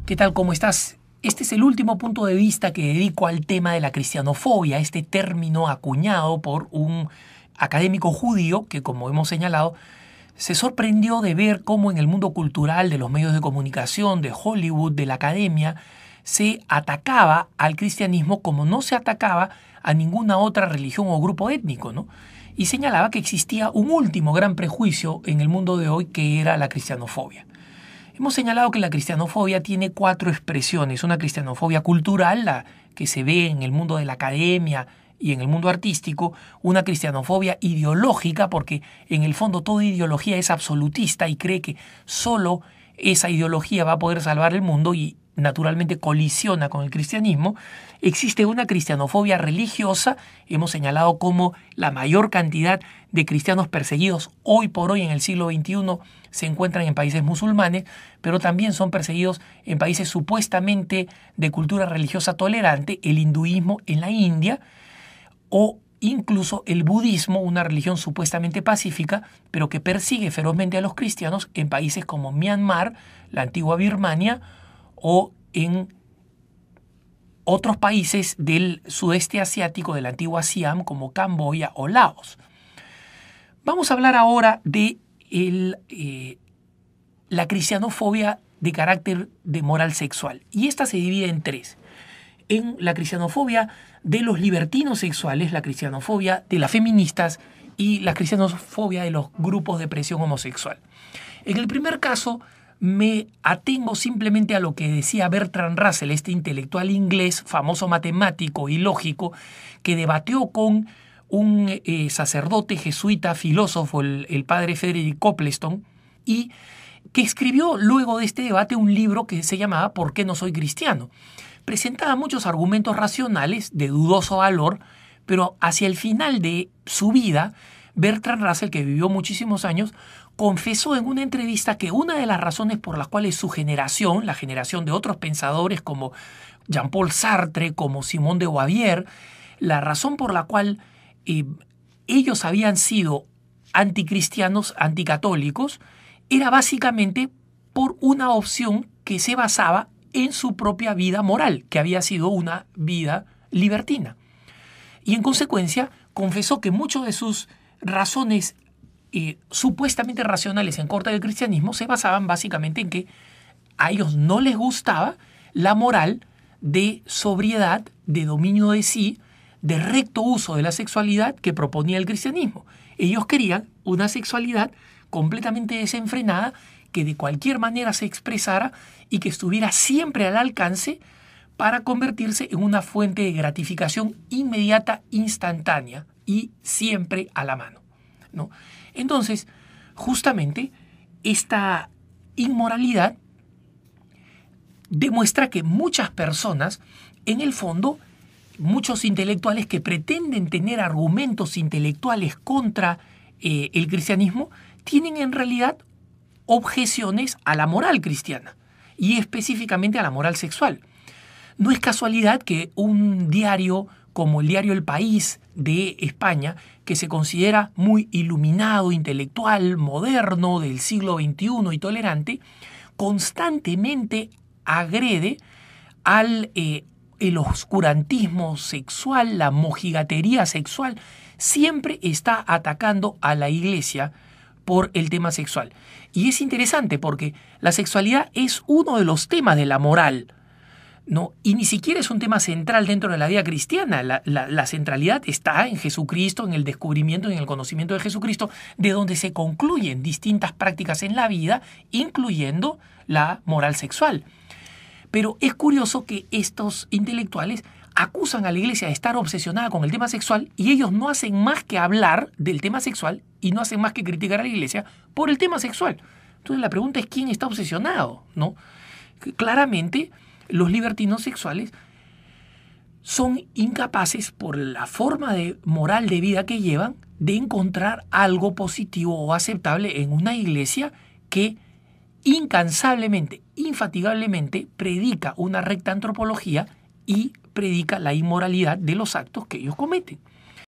¿Qué tal? ¿Cómo estás? Este es el último punto de vista que dedico al tema de la cristianofobia, este término acuñado por un académico judío que, como hemos señalado, se sorprendió de ver cómo en el mundo cultural, de los medios de comunicación, de Hollywood, de la academia, se atacaba al cristianismo como no se atacaba a ninguna otra religión o grupo étnico, ¿no? Y señalaba que existía un último gran prejuicio en el mundo de hoy, que era la cristianofobia. Hemos señalado que la cristianofobia tiene 4 expresiones. Una cristianofobia cultural, la que se ve en el mundo de la academia y en el mundo artístico. Una cristianofobia ideológica, porque en el fondo toda ideología es absolutista y cree que solo esa ideología va a poder salvar el mundo y naturalmente colisiona con el cristianismo. Existe una cristianofobia religiosa. Hemos señalado cómo la mayor cantidad de cristianos perseguidos hoy por hoy en el siglo XXI se encuentran en países musulmanes, pero también son perseguidos en países supuestamente de cultura religiosa tolerante, el hinduismo en la India, o incluso el budismo, una religión supuestamente pacífica, pero que persigue ferozmente a los cristianos en países como Myanmar, la antigua Birmania, o en otros países del sudeste asiático, del antiguo Siam, como Camboya o Laos. Vamos a hablar ahora de la cristianofobia de carácter de moral sexual. Y esta se divide en 3. En la cristianofobia de los libertinos sexuales, la cristianofobia de las feministas y la cristianofobia de los grupos de presión homosexual. En el primer caso, me atengo simplemente a lo que decía Bertrand Russell, este intelectual inglés, famoso matemático y lógico, que debatió con un sacerdote jesuita, filósofo, el padre Frederick Copleston, y que escribió luego de este debate un libro que se llamaba ¿Por qué no soy cristiano? Presentaba muchos argumentos racionales de dudoso valor, pero hacia el final de su vida, Bertrand Russell, que vivió muchísimos años, confesó en una entrevista que una de las razones por las cuales su generación, la generación de otros pensadores como Jean-Paul Sartre, como Simone de Beauvoir, la razón por la cual ellos habían sido anticristianos, anticatólicos, era básicamente por una opción que se basaba en su propia vida moral, que había sido una vida libertina. Y en consecuencia confesó que muchas de sus razones supuestamente racionales en contra del cristianismo se basaban básicamente en que a ellos no les gustaba la moral de sobriedad, de dominio de sí, de recto uso de la sexualidad que proponía el cristianismo. Ellos querían una sexualidad completamente desenfrenada, que de cualquier manera se expresara y que estuviera siempre al alcance para convertirse en una fuente de gratificación inmediata, instantánea y siempre a la mano, ¿no? Entonces, justamente esta inmoralidad demuestra que muchas personas, en el fondo, muchos intelectuales que pretenden tener argumentos intelectuales contra el cristianismo, tienen en realidad objeciones a la moral cristiana y específicamente a la moral sexual. No es casualidad que un diario como el diario El País de España, que se considera muy iluminado, intelectual, moderno, del siglo XXI y tolerante, constantemente agrede al el oscurantismo sexual, la mojigatería sexual. Siempre está atacando a la iglesia por el tema sexual. Y es interesante porque la sexualidad es uno de los temas de la moral, ¿no? Y ni siquiera es un tema central dentro de la vida cristiana. La centralidad está en Jesucristo, en el descubrimiento, en el conocimiento de Jesucristo, de donde se concluyen distintas prácticas en la vida, incluyendo la moral sexual. Pero es curioso que estos intelectuales acusan a la iglesia de estar obsesionada con el tema sexual y ellos no hacen más que hablar del tema sexual y no hacen más que criticar a la iglesia por el tema sexual. Entonces la pregunta es ¿quién está obsesionado?, ¿no? Claramente los libertinos sexuales son incapaces, por la forma de moral de vida que llevan, de encontrar algo positivo o aceptable en una iglesia que incansablemente, infatigablemente predica una recta antropología y predica la inmoralidad de los actos que ellos cometen.